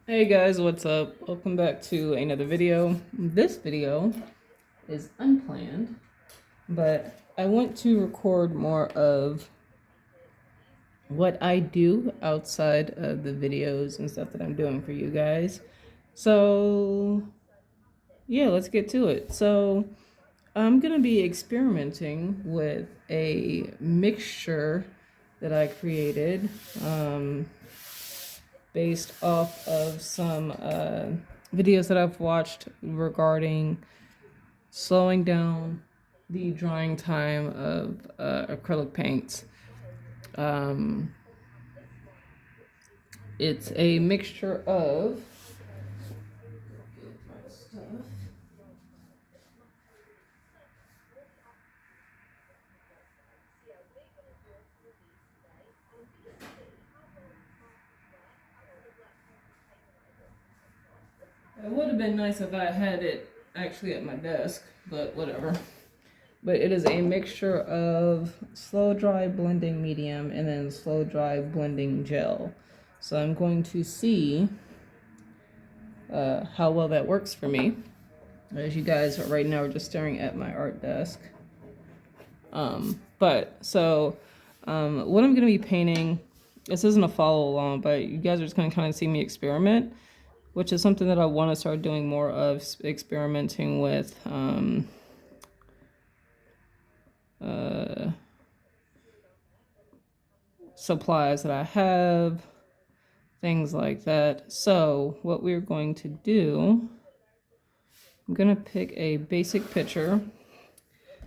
Hey guys, what's up? Welcome back to another video. This video is unplanned, but I want to record more of what I do outside of the videos and stuff that I'm doing for you guys. So, yeah, let's get to it. So, I'm going to be experimenting with a mixture that I created. Based off of some videos that I've watched regarding slowing down the drying time of acrylic paints. Um, it's a mixture of it would have been nice if I had it actually at my desk, but whatever. But it is a mixture of slow dry blending medium and then slow dry blending gel. So I'm going to see how well that works for me. As you guys are right now are just staring at my art desk. What I'm gonna be painting, this isn't a follow along, but you guys are just gonna kind of see me experiment, which is something that I want to start doing more of, experimenting with supplies that I have, things like that. So what we're going to do, I'm gonna pick a basic picture.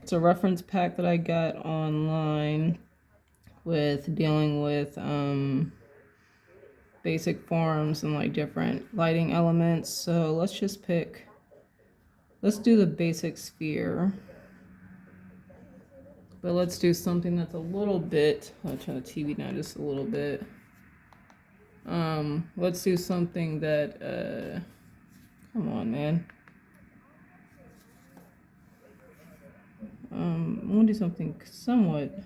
It's a reference pack that I got online with dealing with basic forms and like different lighting elements. So let's do the basic sphere, but let's do something that's a little bit, I'll turn the TV down just a little bit. Let's do something that, come on, man. I want to do something somewhat,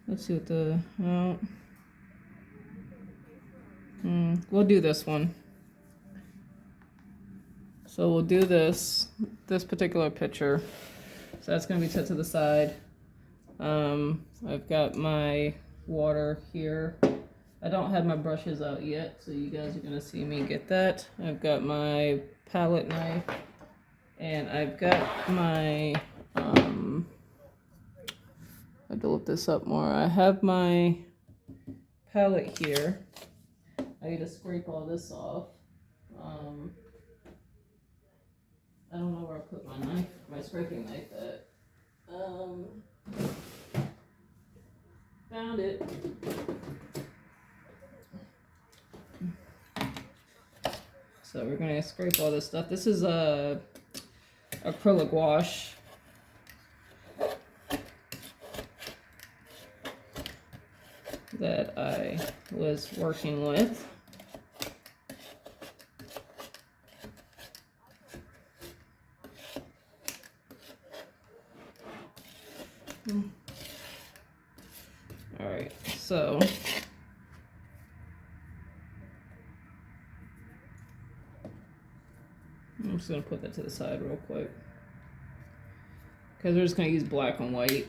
let's see what we'll do this one. So we'll do this particular picture. So that's going to be set to the side. I've got my water here. I don't have my brushes out yet, so you guys are going to see me get that. I've got my palette knife, and I've got my, I have to look this up more. I have my palette here. I need to scrape all this off. I don't know where I put my knife, my scraping knife at. Found it. So we're gonna scrape all this stuff. This is a acrylic wash. That I was working with. All right, so I'm just gonna put that to the side real quick because we're just gonna use black and white.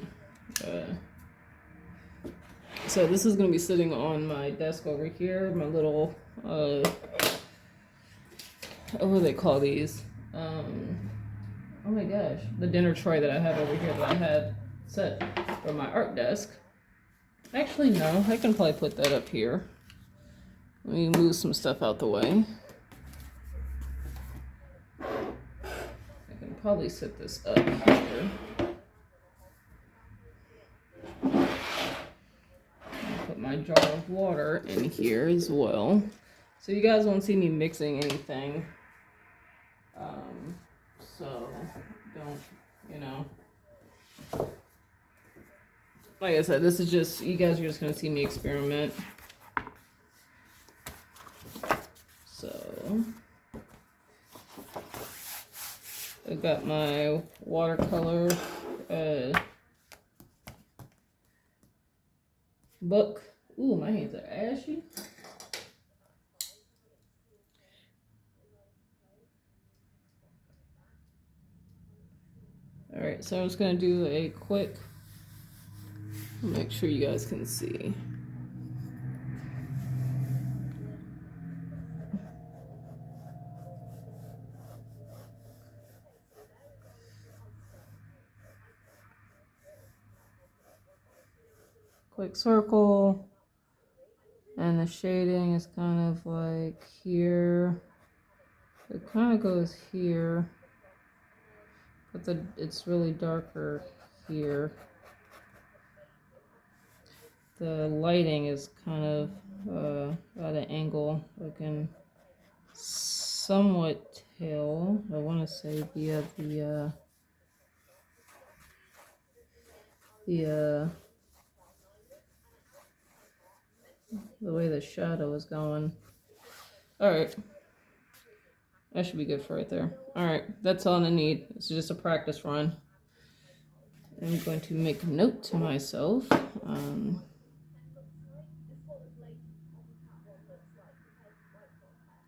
So this is gonna be sitting on my desk over here, my little what do they call these? Oh my gosh, the dinner tray that I have over here that I had set for my art desk. Actually, no, I can probably put that up here. Let me move some stuff out the way. I can probably set this up here. Put my jar of water in here as well. So you guys won't see me mixing anything. So don't, you know. Like I said, this is just, you guys are just gonna see me experiment. So I've got my watercolor book. Ooh, my hands are ashy. Alright, so I'm just gonna do a quick, make sure you guys can see. Quick circle, and the shading is kind of like here. It kind of goes here, but it's really darker here. The lighting is kind of at an angle. I can somewhat tell. I want to say via the way the shadow is going. All right, that should be good for right there. All right, that's all I need. It's just a practice run. I'm going to make a note to myself.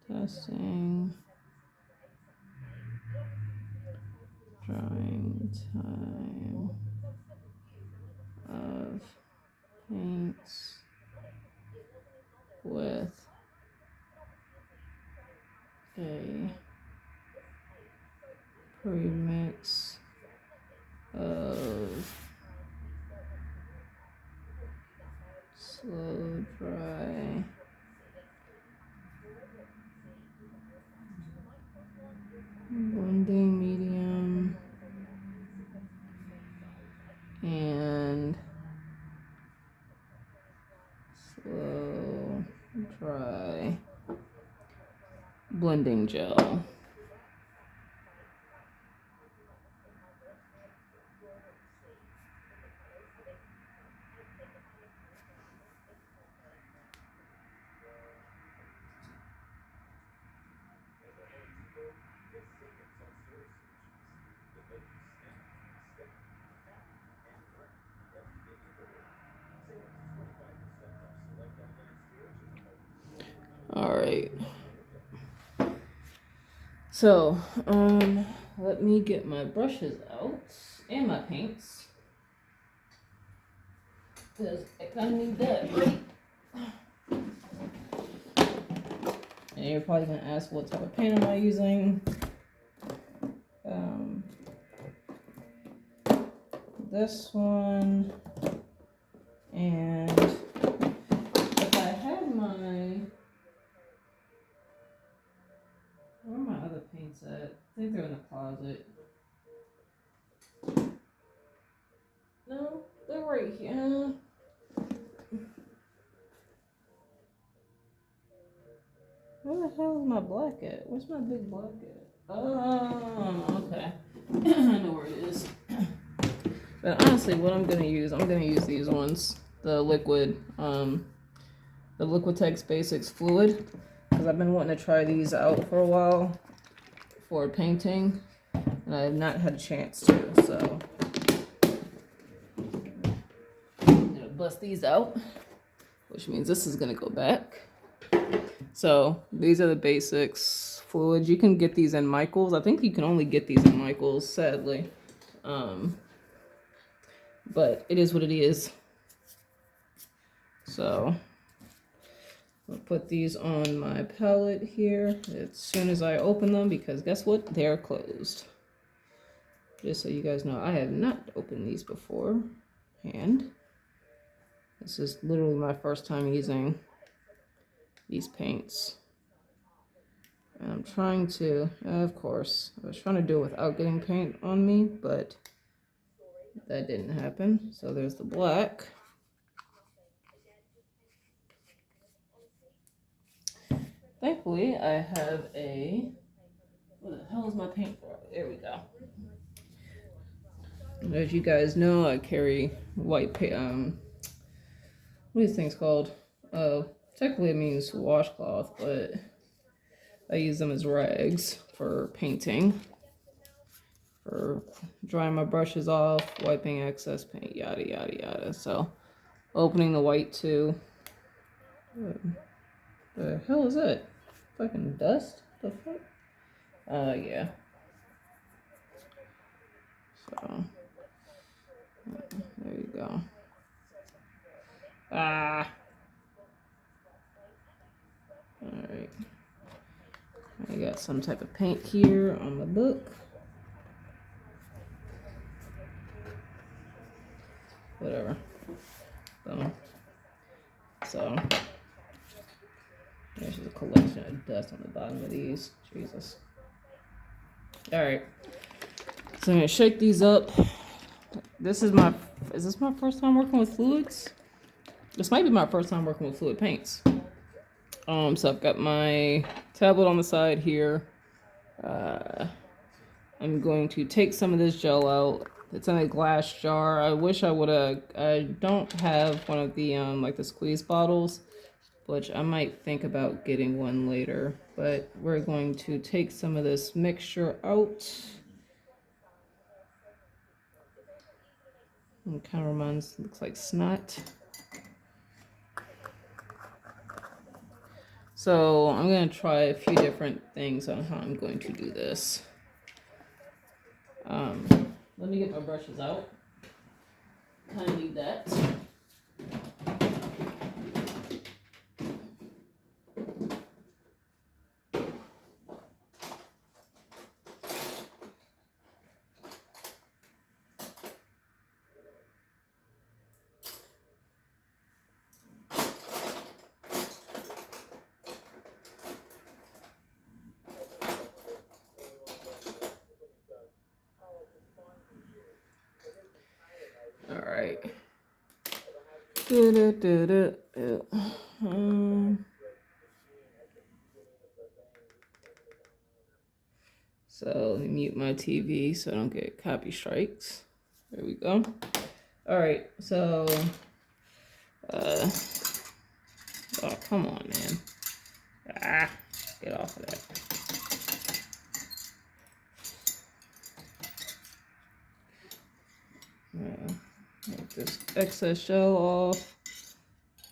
Testing. Drawing time of paints with a premix of slow dry blending medium and slow dry blending gel. All right. So, let me get my brushes out and my paints, because I kind of need that, right? And you're probably gonna ask, what type of paint am I using? This one, and if I had my, where are my other paints at? I think they're in the closet. No, they're right here. Where the hell is my black at? Where's my big black at? Oh, okay. I know where it is. But honestly, what I'm gonna use these ones, the liquid Liquitex Basics Fluid, because I've been wanting to try these out for a while for painting, and I have not had a chance to. So I'm gonna bust these out, which means this is gonna go back. So these are the Basics Fluids. You can get these in Michaels. I think you can only get these in Michaels, sadly. But it is what it is. So I'll put these on my palette here as soon as I open them, because guess what? They're closed. Just so you guys know, I have not opened these before. And this is literally my first time using these paints. And I'm trying to, of course, I was trying to do it without getting paint on me, but that didn't happen. So there's the black. Thankfully, I have a, what the hell is my paint for? There we go. As you guys know, I carry white paint, what are these things called? Technically it means washcloth, but I use them as rags for painting, for drying my brushes off, wiping excess paint, yada yada yada. So opening the white too. The hell is that? Fucking dust? The fuck? Yeah. So there you go. Ah. All right. I got some type of paint here on the book. Whatever. So there's just a collection of dust on the bottom of these. Jesus. All right. So I'm gonna shake these up. Is this my first time working with fluids? This might be my first time working with fluid paints. So I've got my tablet on the side here. I'm going to take some of this gel out. It's in a glass jar. I wish I would have. I don't have one of the like the squeeze bottles, which I might think about getting one later. But we're going to take some of this mixture out. It kind of looks like snot. So I'm going to try a few different things on how I'm going to do this. Let me get my brushes out. Kind of need that. All right. So let me mute my TV so I don't get copy strikes. There we go. All right, so oh, come on, man. Get off of that. Take this excess gel off.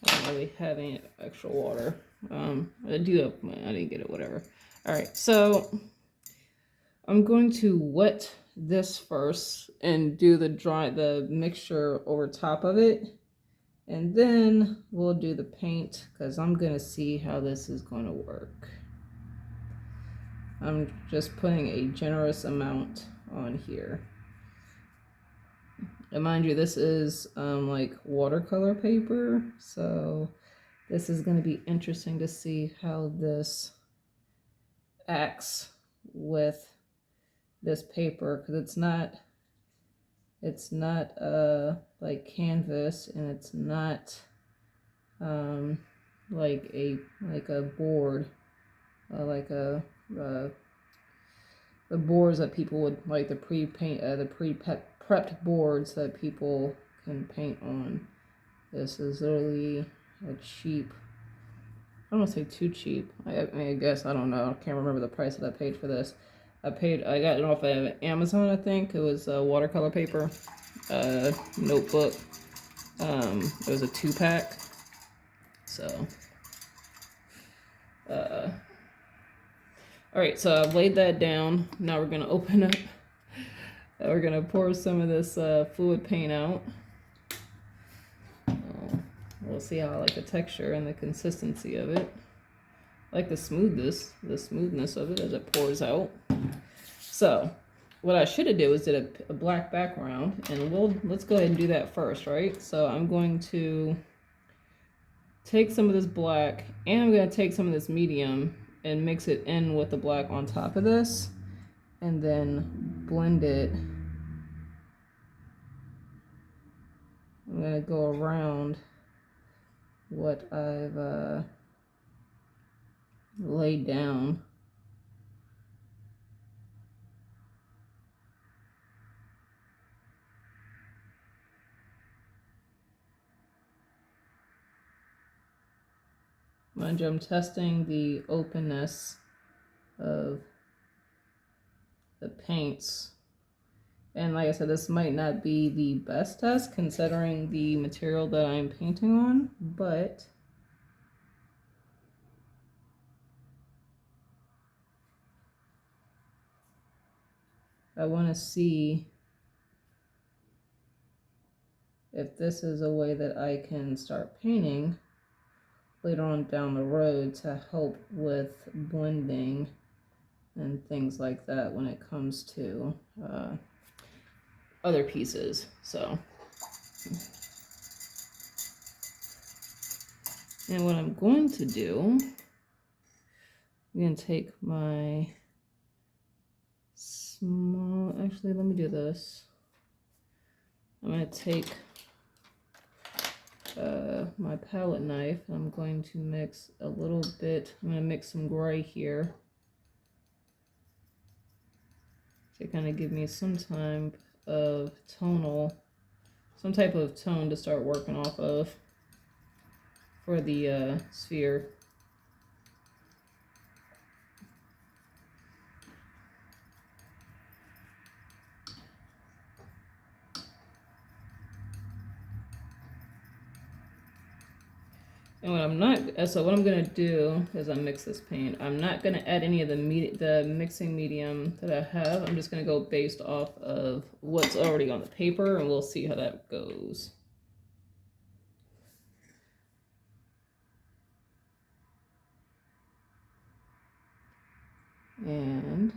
I don't really have any extra water. I do have, I didn't get it, whatever. All right, so I'm going to wet this first and do the mixture over top of it. And then we'll do the paint because I'm going to see how this is going to work. I'm just putting a generous amount on here. And mind you, this is like watercolor paper. So this is going to be interesting to see how this acts with this paper because it's not like canvas, and it's not like a board, the boards that people would like, the prepped boards that people can paint on. This is literally a cheap, I don't want to say too cheap. I mean, I guess, I don't know. I can't remember the price that I paid for this. I got it off of Amazon, I think. It was watercolor paper, notebook. It was a 2-pack. So, all right, so I've laid that down. Now we're gonna open up. We're gonna pour some of this fluid paint out. We'll see how I like the texture and the consistency of it. I like the smoothness of it as it pours out. So, what I should have did was did a black background, and let's go ahead and do that first, right? So I'm going to take some of this black, and I'm going to take some of this medium and mix it in with the black on top of this, and then blend it. I'm going to go around what I've laid down. Mind you, I'm testing the openness of the paints. And like I said, this might not be the best test considering the material that I'm painting on, but I want to see if this is a way that I can start painting later on down the road to help with blending and things like that when it comes to other pieces. So, and what I'm going to do, I'm going to take my small, actually, let me do this. I'm going to take my palette knife. I'm going to mix a little bit. I'm going to mix some gray here to kind of give me some type of some type of tone to start working off of for the sphere. And what I'm gonna do is I mix this paint. I'm not gonna add any of the mixing medium that I have. I'm just gonna go based off of what's already on the paper, and we'll see how that goes. And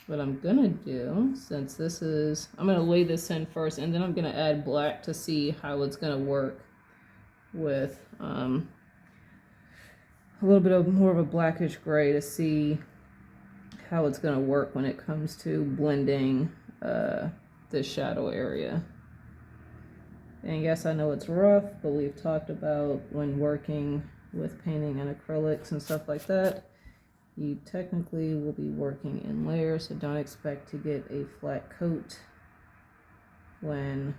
what I'm gonna do, since this is, I'm gonna lay this in first, and then I'm gonna add black to see how it's gonna work with a little bit of more of a blackish gray to see how it's gonna work when it comes to blending this shadow area. And yes, I know it's rough, but we've talked about when working with painting and acrylics and stuff like that, you technically will be working in layers, so don't expect to get a flat coat when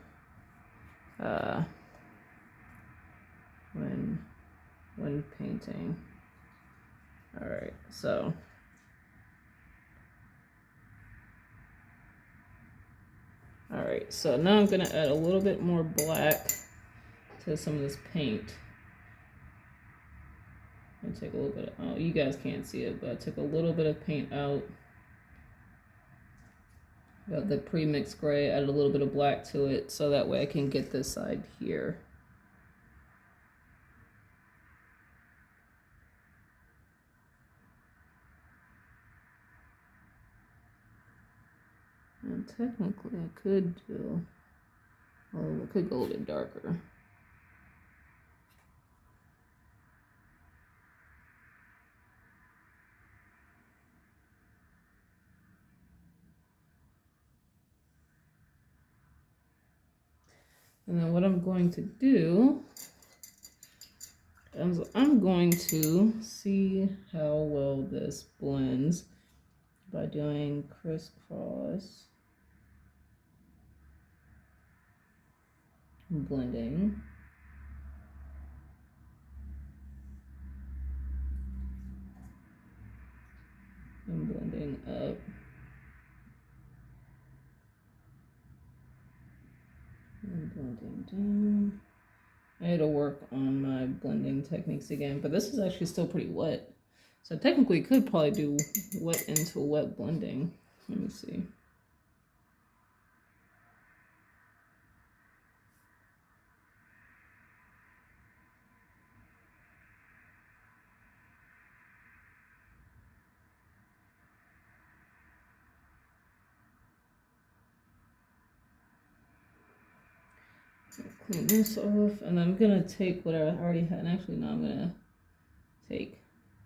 painting. All right, so now I'm gonna add a little bit more black to some of this paint. I take a little bit of, oh, you guys can't see it, but I took a little bit of paint out. Got the pre-mixed gray, added a little bit of black to it, so that way I can get this side here. And technically I could do, well, it could go a little bit darker. And then what I'm going to do is I'm going to see how well this blends by doing crisscross blending. And blending up. And blending down. I had to work on my blending techniques again, but this is actually still pretty wet. So technically could probably do wet into wet blending. Let me see. Clean this off, and I'm gonna take what I already had. And actually, no, I'm gonna take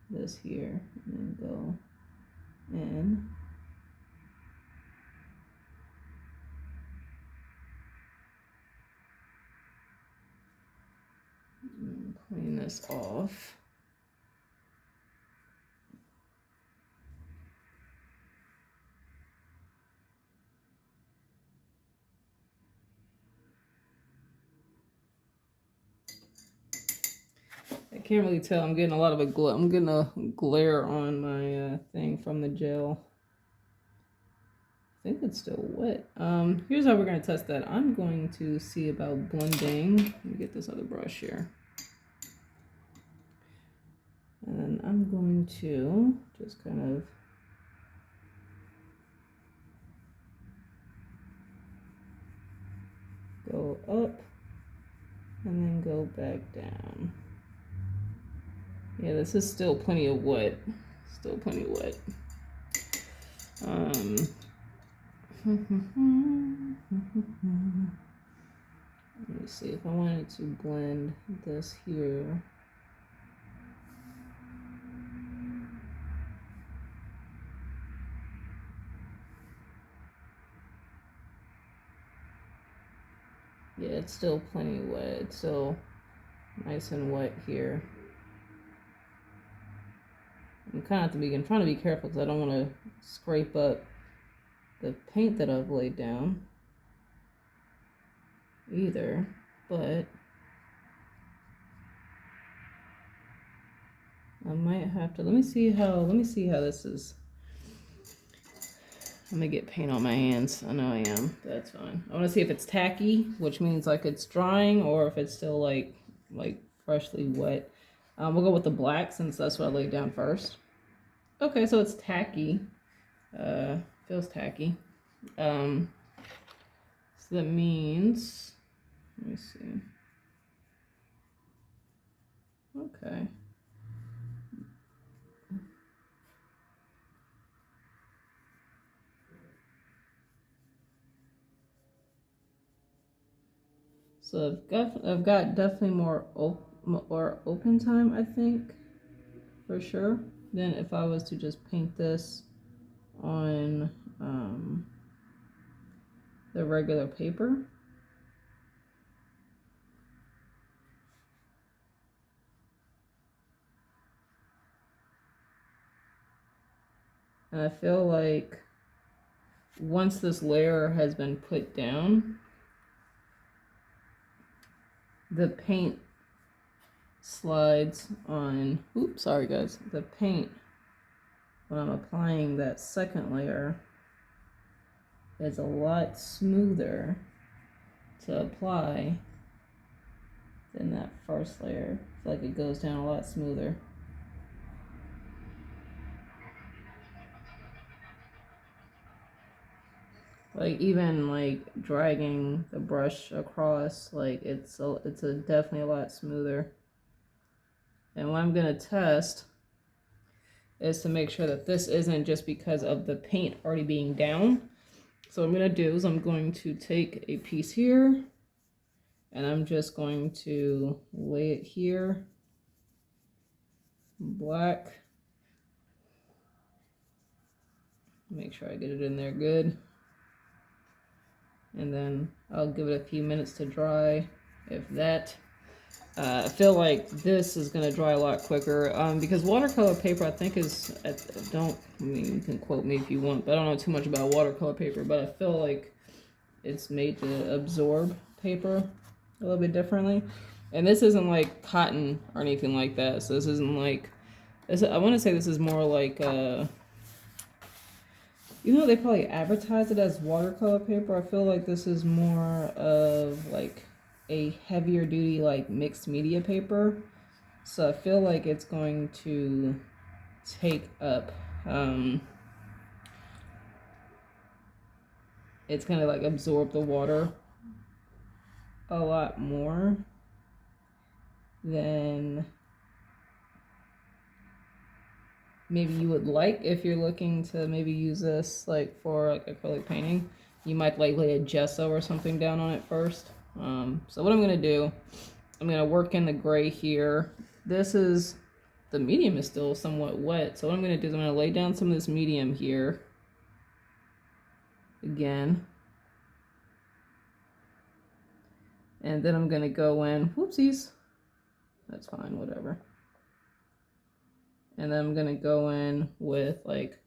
this here and then go in. And clean this off. I can't really tell. I'm getting a lot of I'm getting a glare on my thing from the gel. I think it's still wet. Here's how we're gonna test that. I'm going to see about blending. Let me get this other brush here. And I'm going to just kind of go up and then go back down. Yeah, this is still plenty of wet. Still plenty wet. Let me see if I wanted to blend this here. Yeah, it's still plenty wet. It's still nice and wet here. I'm kind of trying to be careful because I don't want to scrape up the paint that I've laid down either, but I might have to. Let me see how this is. I'm gonna get paint on my hands. I know I am. That's fine. I want to see if it's tacky, which means like it's drying, or if it's still like freshly wet. We'll go with the black since that's what I laid down first. Okay, so it's tacky. Feels tacky. So that means, let me see. Okay. So I've got definitely more open time, I think, for sure, than if I was to just paint this on the regular paper. And I feel like once this layer has been put down, the paint slides on, oops, sorry guys, the paint, when I'm applying that second layer, is a lot smoother to apply than that first layer. I feel like it goes down a lot smoother. Like even like dragging the brush across, like it's definitely a lot smoother. And what I'm gonna test is to make sure that this isn't just because of the paint already being down. So what I'm gonna do is I'm going to take a piece here and I'm just going to lay it here, black. Make sure I get it in there good. And then I'll give it a few minutes to dry, if that. I feel like this is going to dry a lot quicker because watercolor paper, I think, is, I mean, you can quote me if you want, but I don't know too much about watercolor paper, but I feel like it's made to absorb paper a little bit differently. And this isn't like cotton or anything like that, so this isn't like, I want to say this is more like, even though they probably advertise it as watercolor paper, I feel like this is more of like a heavier duty like mixed media paper. So I feel like it's going to take up, it's gonna like absorb the water a lot more than maybe you would like if you're looking to maybe use this like for like acrylic painting. You might like lay a gesso or something down on it first. So what I'm gonna do, I'm gonna work in the gray here. The medium is still somewhat wet, so what I'm gonna do is I'm gonna lay down some of this medium here again, and then I'm gonna go in, whoopsies, that's fine, whatever. And then I'm gonna go in with like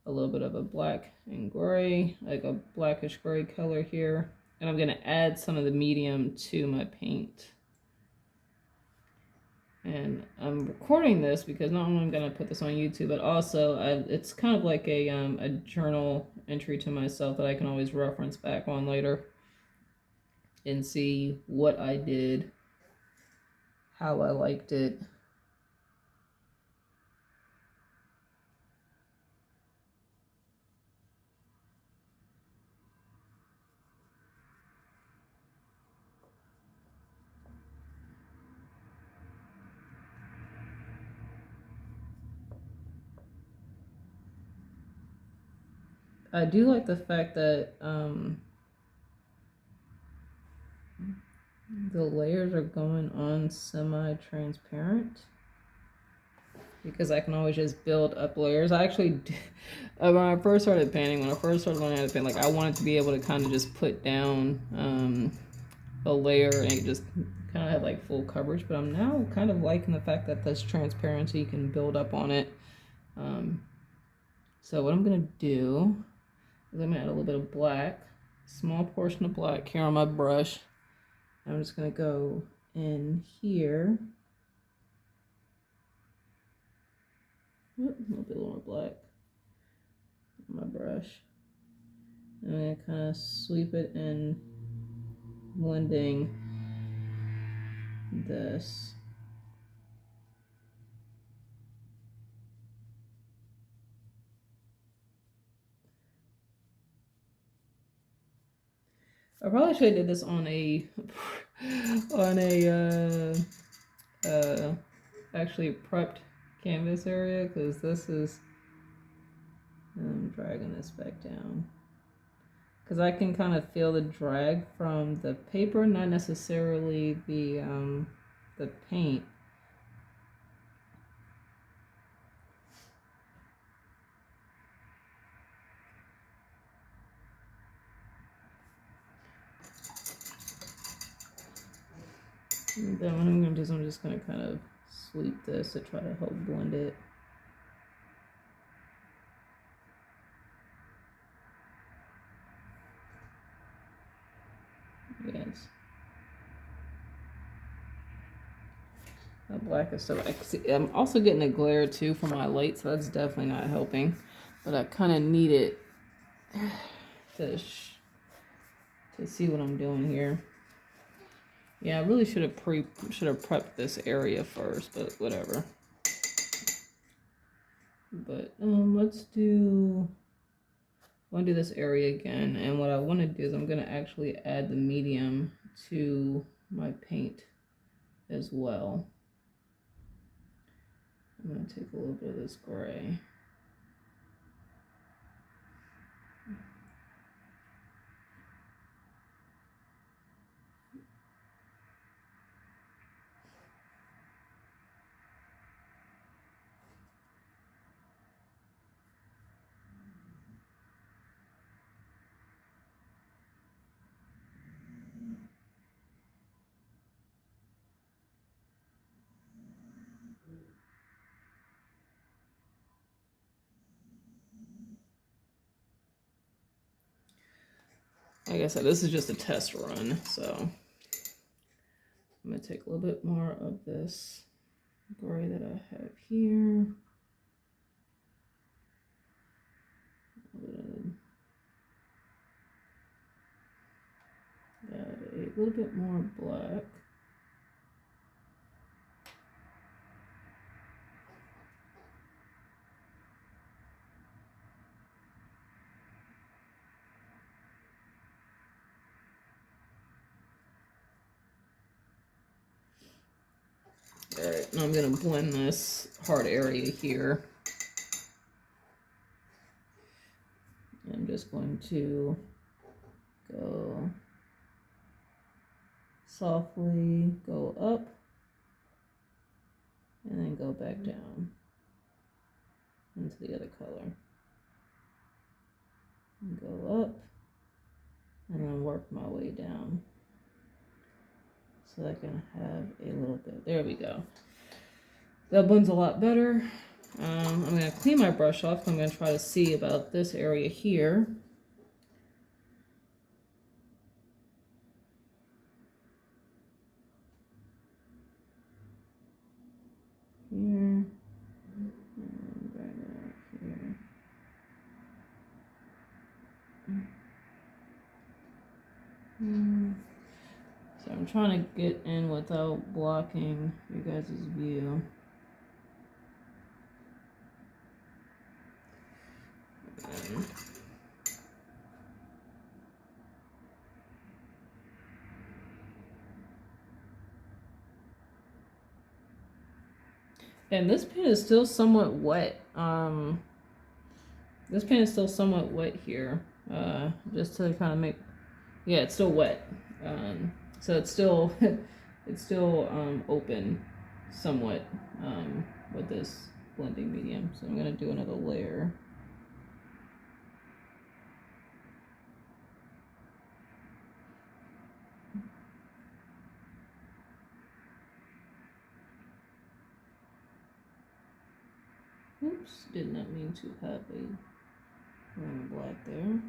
a little bit of a black and gray, like a blackish gray color here. And I'm gonna add some of the medium to my paint. And I'm recording this because not only I'm gonna put this on YouTube, but also it's kind of like a journal entry to myself that I can always reference back on later and see what I did, how I liked it. I do like the fact that the layers are going on semi-transparent, because I can always just build up layers. I actually, when I first started painting, when I first started learning how to paint, like I wanted to be able to kind of just put down a layer and it just kind of have like full coverage. But I'm now kind of liking the fact that this transparency you can build up on it. So what I'm gonna do is I'm gonna add a little bit of black, small portion of black here on my brush. I'm just gonna go in here. A little bit more black on my brush. I'm gonna kind of sweep it in, blending this. I probably should have did this on a actually prepped canvas area, because this is, I'm dragging this back down because I can kind of feel the drag from the paper, not necessarily the paint. And then what I'm going to do is I'm just going to kind of sweep this to try to help blend it. Yes. That black is so, I'm also getting a glare too from my light, so that's definitely not helping. But I kind of need it to see what I'm doing here. Yeah, I really should have prepped this area first, but whatever. But let's do, I want to do this area again, and what I want to do is I'm going to actually add the medium to my paint as well. I'm going to take a little bit of this gray. Like I said, this is just a test run, so I'm going to take a little bit more of this gray that I have here. Add a little bit more black. Alright, now I'm going to blend this hard area here. I'm just going to go softly, go up, and then go back down into the other color. And go up, and then work my way down. So I can have a little bit, there we go. That blends a lot better. I'm going to clean my brush off. I'm going to try to see about this area here. Here. And right here. So I'm trying to get in without blocking you guys' view. And this paint is still somewhat wet. This paint is still somewhat wet here, just to kind of make, yeah, it's still wet. So it's still, it's still open somewhat with this blending medium. So I'm gonna do another layer. Oops, did not mean to have a black there.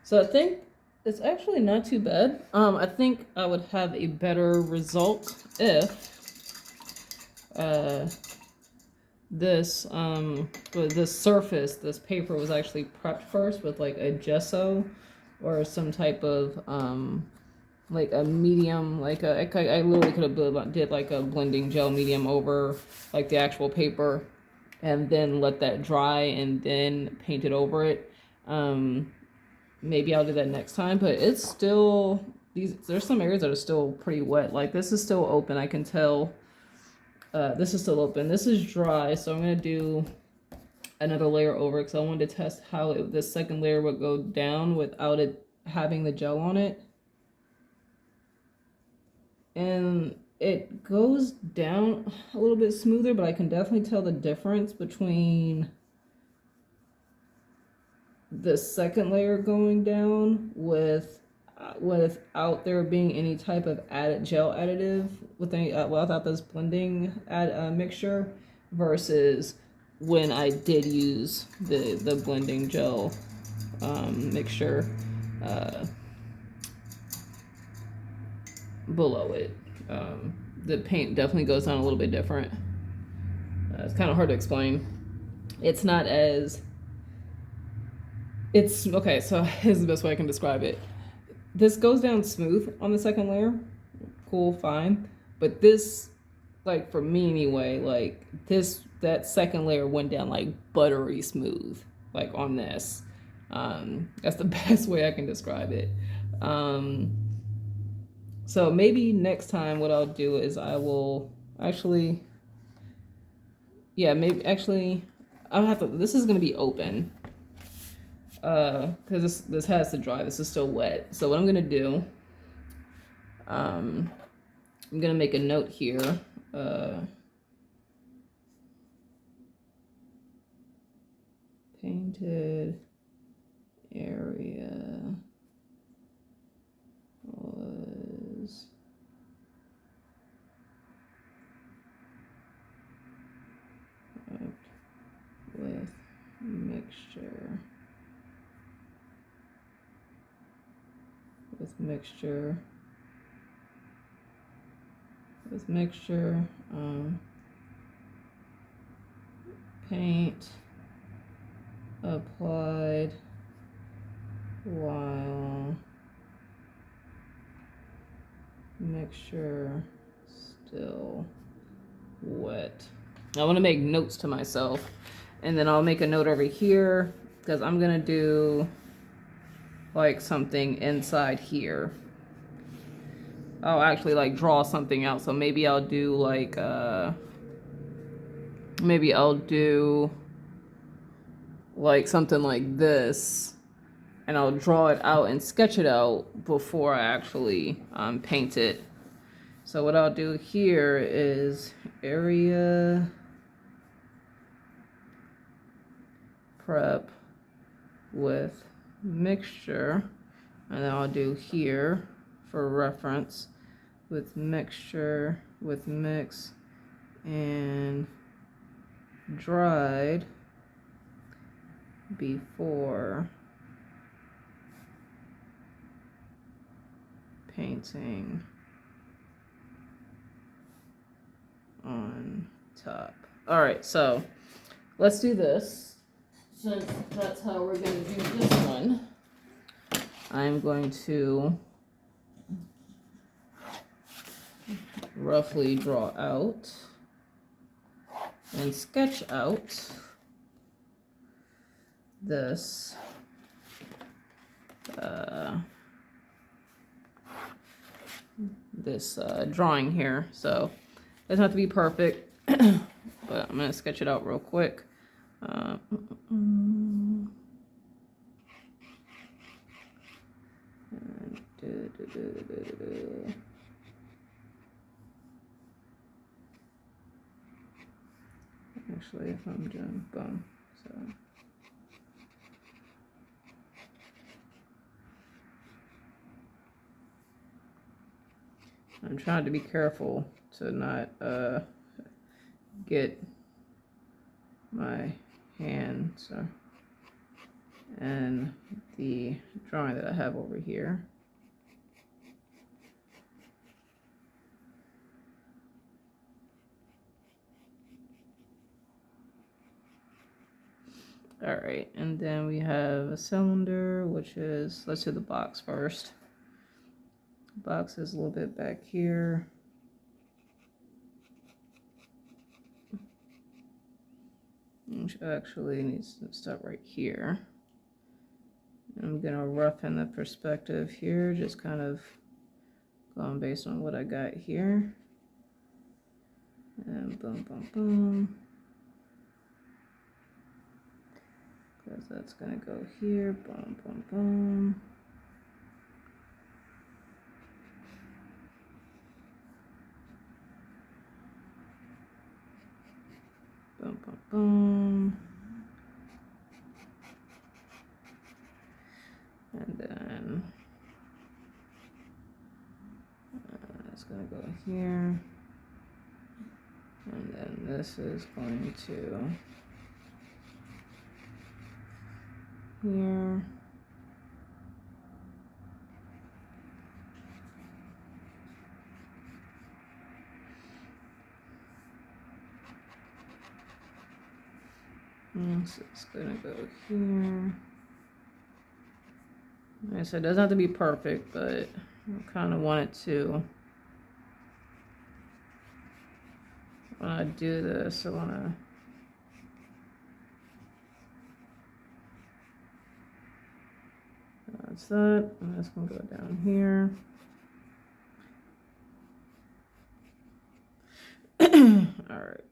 So I think it's actually not too bad. I think I would have a better result if this surface, this paper was actually prepped first with like a gesso or some type of like a medium, like I literally could have did like a blending gel medium over like the actual paper and then let that dry and then paint it over it. Maybe I'll do that next time, but it's still, there's some areas that are still pretty wet. Like this is still open, I can tell. This is still open. This is dry, so I'm gonna do another layer over because I wanted to test how the second layer would go down without it having the gel on it. And it goes down a little bit smoother, but I can definitely tell the difference between the second layer going down without there being any type of added gel additive with any without this blending mixture versus when I did use the blending gel mixture below it. The paint definitely goes down a little bit different. It's kind of hard to explain. It's not as, it's okay, so here's the best way I can describe it. This goes down smooth on the second layer, cool, fine, but this, like for me anyway, like that second layer went down like buttery smooth, like on this. That's the best way I can describe it. So maybe next time what I'll do is I will actually, yeah, maybe actually I'll have to, this is gonna be open because this has to dry. This is still wet. So what I'm gonna do, I'm gonna make a note here. Painted area was with mixture. Paint applied while mixture still wet. I want to make notes to myself, and then I'll make a note over here because I'm gonna do like something inside here. I'll actually like draw something out. So maybe I'll do like maybe I'll do like something like this, and I'll draw it out and sketch it out before I actually paint it. So what I'll do here is area prep with mixture, and then I'll do here for reference with mixture with mix and dried before painting on top. All right, so let's do this. Since that's how we're going to do this one, I'm going to roughly draw out and sketch out this drawing here. So it doesn't have to be perfect. but I'm gonna sketch it out real quick. Actually, if I'm doing boom, so. I'm trying to be careful to not get my hands and the drawing that I have over here. All right, and then we have a cylinder, which is, let's do the box first. The box is a little bit back here. Which actually needs to stop right here. I'm gonna roughen the perspective here, just kind of going based on what I got here. And boom, boom, boom. Because that's gonna go here, boom, boom, boom. Boom, boom, boom. And then it's gonna go here. And then this is going to here. So it's gonna go here. Like I said, it doesn't have to be perfect, but I kind of want it to. When I do this, I want to. That's that, and that's gonna go down here. All right.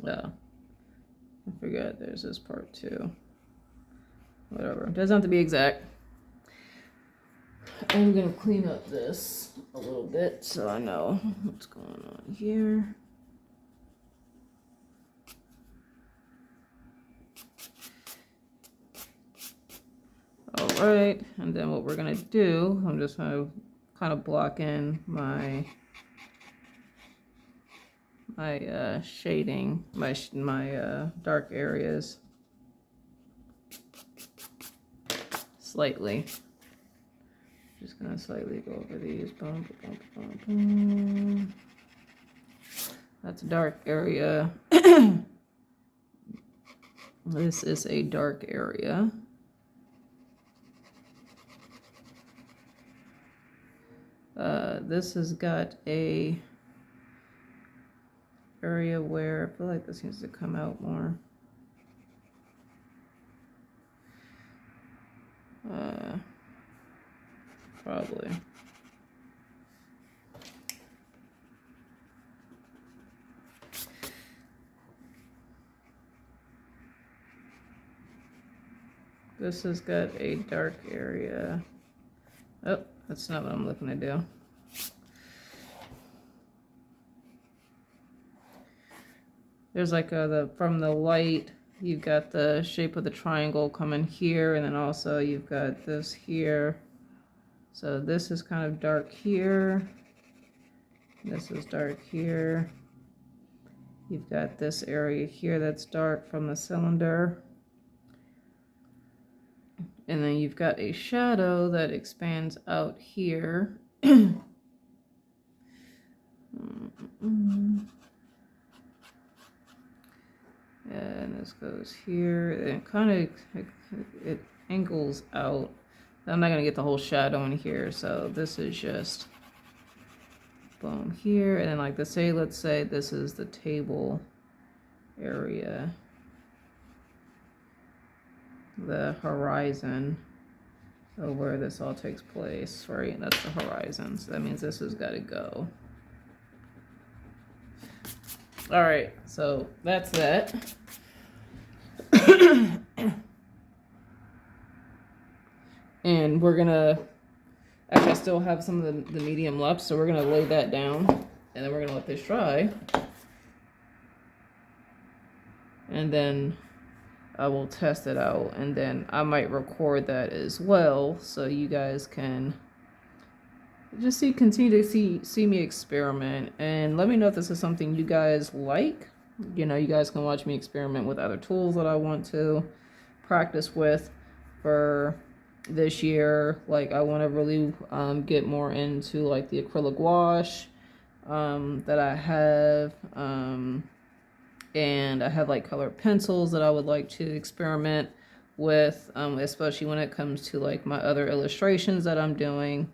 Yeah. I forgot there's this part too. Whatever. It doesn't have to be exact. I'm gonna clean up this a little bit so I know what's going on here. All right, and then what we're gonna do, I'm just gonna kind of block in my shading, my dark areas slightly. Just gonna slightly go over these. Boom, boom, boom, boom. That's a dark area. This is a dark area. This has got a area where I feel like this needs to come out more. Probably. This has got a dark area. Oh, that's not what I'm looking to do. There's like from the light, you've got the shape of the triangle coming here, and then also you've got this here. So this is kind of dark here. This is dark here. You've got this area here that's dark from the cylinder. And then you've got a shadow that expands out here. And this goes here, and it kind of it angles out. I'm not gonna get the whole shadow in here, so this is just boom here, and then like let's say this is the table area, the horizon of where this all takes place, right? That's the horizon, so that means this has got to go. All right, so that's that. And we're gonna, actually I still have some of the medium left, so we're gonna lay that down and then we're gonna let this dry. And then I will test it out, and then I might record that as well, so you guys can just continue to see me experiment, and let me know if this is something you guys like. You know, you guys can watch me experiment with other tools that I want to practice with for this year. Like I want to really get more into like the acrylic wash that I have. And I have like colored pencils that I would like to experiment with, especially when it comes to like my other illustrations that I'm doing,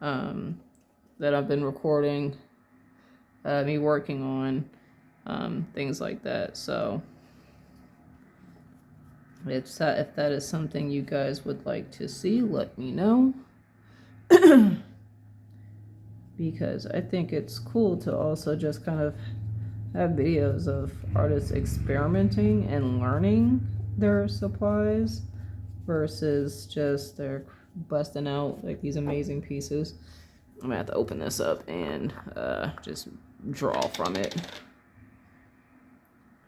that I've been recording, me working on, things like that. So if that is something you guys would like to see, let me know. Because I think it's cool to also just kind of have videos of artists experimenting and learning their supplies versus just they're busting out like these amazing pieces. I'm gonna have to open this up and just draw from it.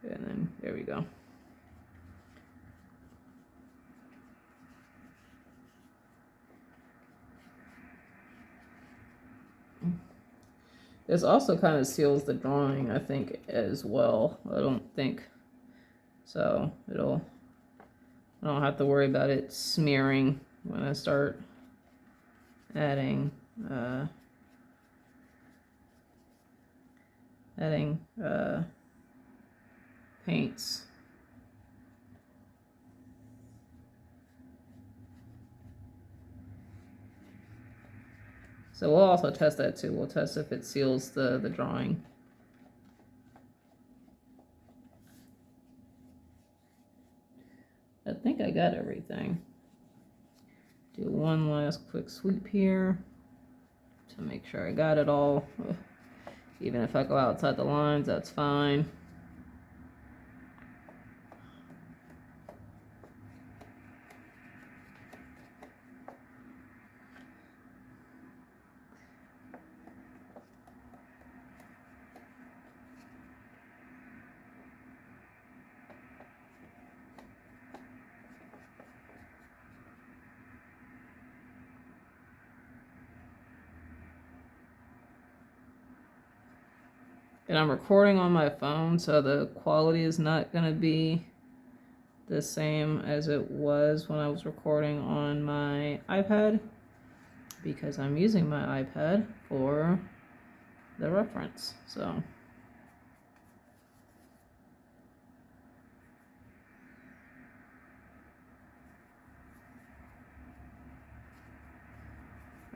And then there we go. This also kind of seals the drawing, I think, as well. I don't think so. I don't have to worry about it smearing when I start adding paints. So we'll also test that too. We'll test if it seals the drawing. I think I got everything. Do one last quick sweep here to make sure I got it all. Even if I go outside the lines, that's fine. And I'm recording on my phone, so the quality is not going to be the same as it was when I was recording on my iPad, because I'm using my iPad for the reference. So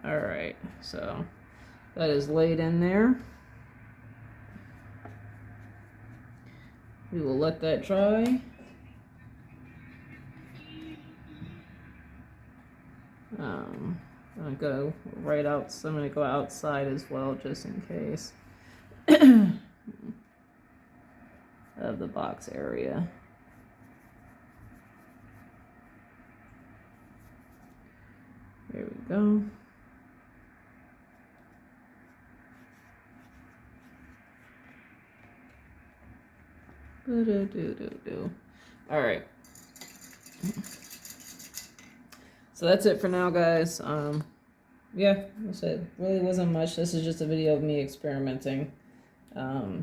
all right, so that is laid in there. We will let that dry. I'm gonna go right out, so I'm gonna go outside as well, just in case of the box area. There we go. All right. So that's it for now, guys. Yeah, that's it. Really wasn't much. This is just a video of me experimenting. I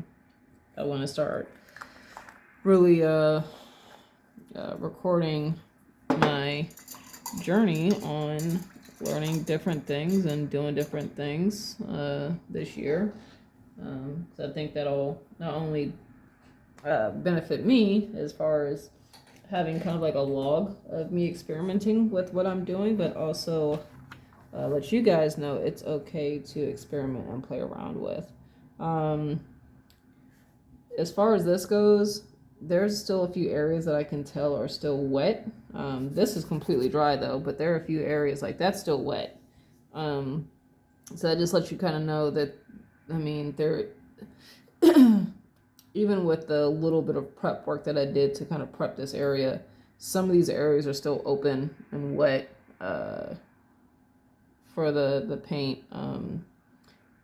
want to start really recording my journey on learning different things and doing different things this year. So I think that'll not only benefit me as far as having kind of like a log of me experimenting with what I'm doing, but also let you guys know it's okay to experiment and play around with. As far as this goes, there's still a few areas that I can tell are still wet. This is completely dry though, but there are a few areas like that's still wet. So that just lets you kind of know that, I mean, there even with the little bit of prep work that I did to kind of prep this area, some of these areas are still open and wet for the paint.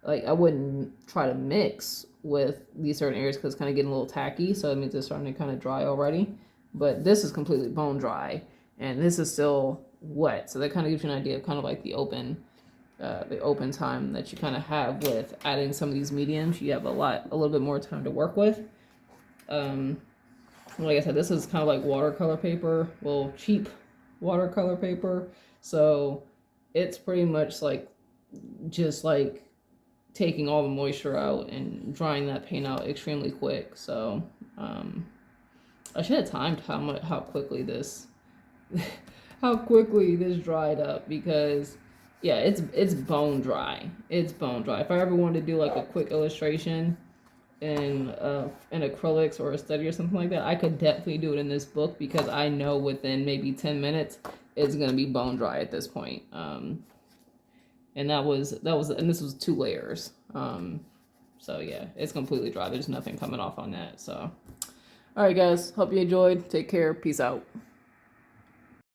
Like I wouldn't try to mix with these certain areas because it's kind of getting a little tacky, so it means it's starting to kind of dry already. But this is completely bone dry, and this is still wet, so that kind of gives you an idea of kind of like the open time that you kind of have with adding some of these mediums. You have a little bit more time to work with. Like I said, this is kind of like watercolor paper, well, cheap watercolor paper, so it's pretty much like just like taking all the moisture out and drying that paint out extremely quick. So I should have timed how quickly this dried up, because yeah, it's bone dry. It's bone dry. If I ever wanted to do like a quick illustration in acrylics or a study or something like that, I could definitely do it in this book, because I know within maybe 10 minutes it's gonna be bone dry at this point. And this was 2 layers. So yeah, it's completely dry. There's nothing coming off on that. So, all right, guys, hope you enjoyed. Take care. Peace out.